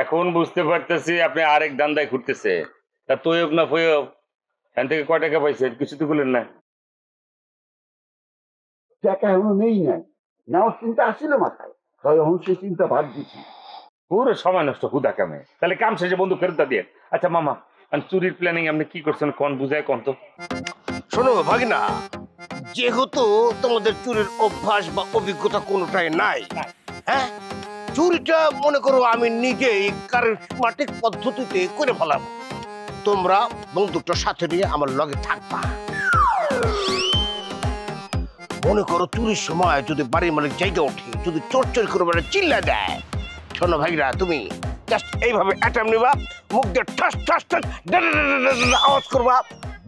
এখন বুঝতে পারতেছি আপনি আরেক দান্দায় ঘুরতেছে। তা তৈব না ফয়ব এখান থেকে কয় টাকা পাইছে কিছু তো বললেন না। টাকা এখনো নেই নাই, নেওয়ার চিন্তা আসছিল মাথায়, তাই এখন সেই চিন্তা বাদ দিচ্ছি। পুরো সময় নষ্ট হুদা কামে। তাহলে কাম শেষে বন্ধু ফেরত দিয়ে। আচ্ছা মামা, চুরির প্ল্যানিং আপনি কি করছেন কোন বুঝায় কোন তো। শোনো ভাগিনা, যেহেতু তোমাদের চুরির অভ্যাস বা অভিজ্ঞতা কোনোটাই নাই, হ্যাঁ, চুরিটা মনে করো আমি নিজেই কারিশমাটিক পদ্ধতিতে করে ফেলাম। তোমরা বন্দুকটা সাথে নিয়ে আমার লগে থাকবা। মনে করো চুরির সময় যদি বাড়ির মালিক জায়গা ওঠে, যদি চোর চোর করে বেড়ে চিল্লা দেয়, শোনো ভাইরা, তুমি জাস্ট এইভাবে অ্যাটাম নিবা, মুখ দিয়ে ঠাস ঠাস ঠাস আওয়াজ করবা।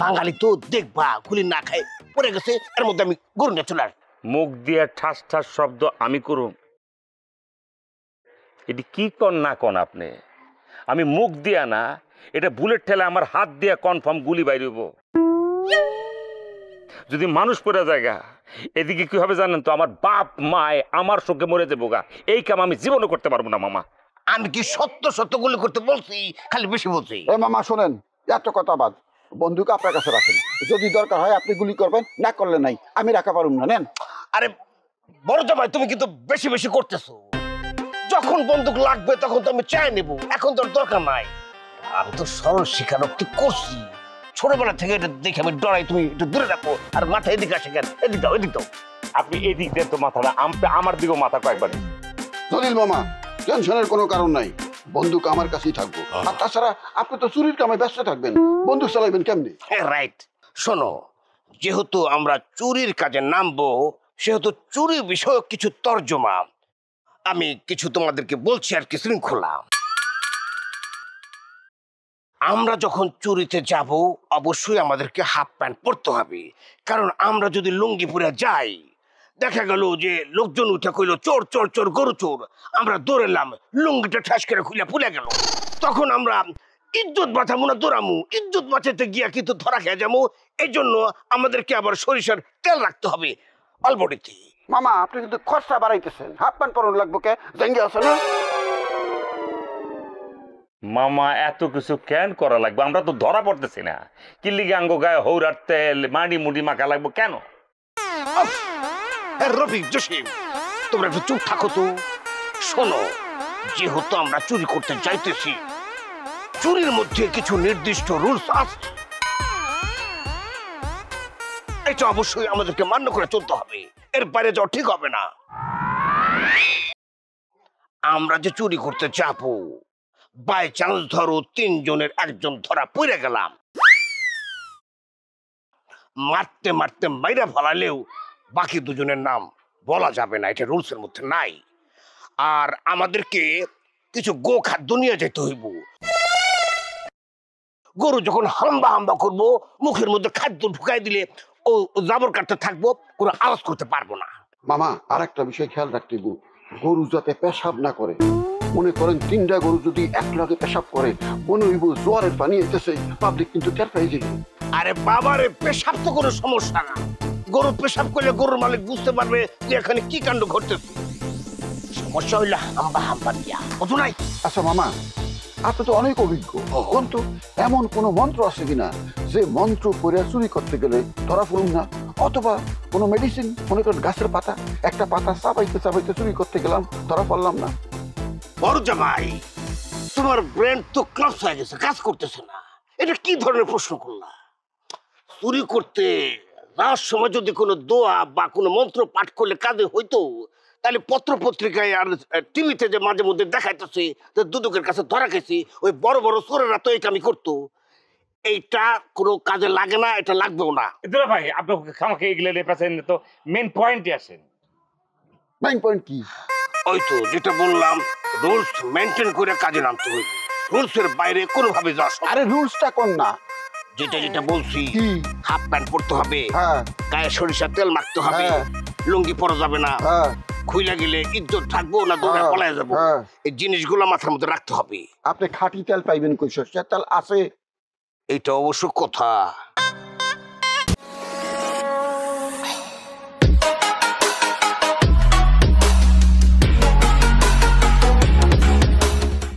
বাঙালি তো দেখবা গুলি না খায় পড়ে গেছে, এর মধ্যে আমি গরু নিয়ে চলে আসবো। মুখ দিয়ে ঠাস ঠাস শব্দ আমি করুম? এটি কি কন না কন আপনি? আমি মুখ দিয়া না, এটা বুলেট ঠেলে আমার হাত দিয়া কনফার্ম গুলি বাইরব। যদি মানুষ পড়ে জায়গা এদিকে কি হবে জানেন তো? আমার বাপ মায় আমার শোকে মরে যাবো গা। এই কাম আমি জীবনও করতে পারবো না মামা। আমি কি সত্য সত্য গুলি করতে বলছি, খালি বেশি বলছি? এ মামা শোনেন, এত কথা বাদ, বন্দুক আপনার কাছে রাখেন, যদি দরকার হয় আপনি গুলি করবেন, না করলে নাই, আমি রাখা পারুম না। নেন। আরে বড় জামাই, তুমি কিন্তু বেশি বেশি করতেছো। যখন বন্দুক লাগবে তখন তো আমি চাই নেব, এখন তোর দরকার নাই। আমি তো সরল স্বীকারোক্তি করছি, ছোটবেলা থেকে এটা দেখে আমি ডরাই। তুমি একটু দূরে রাখো, আর মাথা এদিকে আসে কেন? এদিক দাও, এদিক দাও। আপনি এদিক দেন তো মাথাটা, আমার দিকেও মাথা কয়েকবার। জলিল মামা, টেনশনের কোনো কারণ নাই, বন্দুক আমার কাছেই থাকবো। আর তাছাড়া আপনি তো চুরির কামে ব্যস্ত থাকবেন, বন্দুক চালাইবেন কেমনি? হ্যাঁ রাইট। শোনো, যেহেতু আমরা চুরির কাজে নামবো, সেহেতু চুরি বিষয়ক কিছু তর্জমা আমি কিছু তোমাদেরকে বলছি আর কি শৃঙ্খলা। আমরা যখন চুরিতে যাব অবশ্যই আমাদেরকে হাফ প্যান্ট পরতে হবে, কারণ আমরা যদি লুঙ্গি পরে যাই, দেখা গেল যে লোকজন উঠে কইলো চোর চোর চোর, গরু চোর, আমরা দৌড়েলাম, লুঙ্গিটা ঠাস করে খুলে ফুলে গেল, তখন আমরা ইজ্জত বাঁচাবো না দৌড়ামু, ইজ্জত বাঁচাতে গিয়া কিন্তু ধরা খেয়ে যাবো। এই জন্য আমাদেরকে আবার সরিষার তেল রাখতে হবে অলবডিতে। মামা আপনি কিন্তু খরচা বাড়াইতেছেন, হাফ প্যান্ট পরন লাগবো কে, জেঙ্গে আছে না? মামা এত কিছু কেন করা লাগবে? আমরা তো ধরা পড়তেছি না। কিল্লিগে আঙ্গ গায়ে হৌরার তেল মাটি মুটি মাখা লাগবো কেন? রফিক, জসিম, তোমরা একটু চুপ থাকো তো। শোনো, যেহেতু আমরা চুরি করতে যাইতেছি, চুরির মধ্যে কিছু নির্দিষ্ট রুলস আছে, এটা অবশ্যই আমাদেরকে মান্য করে চলতে হবে, এর বাইরে যাওয়া ঠিক হবে না। আমরা যে চুরি করতে যাবো, বাই চান্স ধরো 3 জনের একজন ধরা পড়ে গেলাম, মারতে মারতে মাইরা ফেলালেও বাকি 2 জনের নাম বলা যাবে না, এটা রুলস এর মধ্যে নাই। আর আমাদেরকে কিছু গো খাদ্য নিয়ে যেতে হইব। গরু যখন হাম্বা হাম্বা করবো, মুখের মধ্যে খাদ্য ঢুকাই দিলে ও জাবর কাটতে থাকবো, কোনো আওয়াজ করতে পারবো না। মামা আর একটা বিষয় খেয়াল রাখতে হইব, গরু যাতে পেশাব না করে। মনে করেন 3টা গরু যদি একলগে পেশাব করে, মনে হইব জোয়ারের পানি এসেছে, পাবলিক কিন্তু টের পাই যাবে। আরে বাবারে, পেশাব তো কোনো সমস্যা না, গরু পেশাব করলে গরুর মালিক বুঝতে পারবে যে এখানে কি কাণ্ড ঘটতেছে। সমস্যা হইলে হাম্বা হাম্বা দিয়া কত নাই। আচ্ছা মামা, আপনি তো অনেক অভিজ্ঞ, কিন্তু এমন কোনো মন্ত্র আছে কিনা যে মন্ত্র পড়ে চুরি করতে গেলে ধরা পড়ুন না? অথবা কোনো মেডিসিন, মনে করেন গাছের পাতা, একটা পাতা চাবাইতে চাবাইতে চুরি করতে গেলাম, ধরা পড়লাম না। বড় জামাই, তোমার ব্রেন তো ক্লাস হয়ে গেছে, কাজ করতেছে না। এটা কি ধরনের প্রশ্ন করলা? চুরি করতে যাওয়ার সময় যদি কোনো দোয়া বা কোনো মন্ত্র পাঠ করলে কাজে হইতো, তাহলে পত্র পত্রিকায় আর টিভিতে যে মাঝে মধ্যে দেখাইতেছে যে দুদকের কাছে ধরা খেয়েছি, ওই বড় বড় চোরেরা তো এই কামই করতো। এইটা কোনো কাজে লাগে না, এটা লাগবেও না। দুলা ভাই, আপনি খামাকে এগুলো লেপাছেন তো, মেন পয়েন্টে আসেন। মেইন পয়েন্ট কি? ওই তো যেটা বললাম, রুলস মেনটেন করে কাজে নামতে হইবে, রুলস এর বাইরে কোনোভাবে যাওয়া সম্ভব না। আরে রুলসটা কোন না? যেটা যেটা বলছি, কি? হাফ প্যান্ট পরতে হবে, হ্যাঁ গায়ে সরিষার তেল মাখতে হবে, হ্যাঁ। লুঙ্গি পরা যাবে না, হ্যাঁ খুইলা গেলে ইজ্জত থাকবো না দৌড়ে হ্যাঁ, পলায় যাবো, হ্যাঁ। এই জিনিসগুলো মাথার মধ্যে রাখতে হবে। আপনি খাঁটি তেল পাইবেন কই? সরষের তেল আছে? এইটা অবশ্য কথা।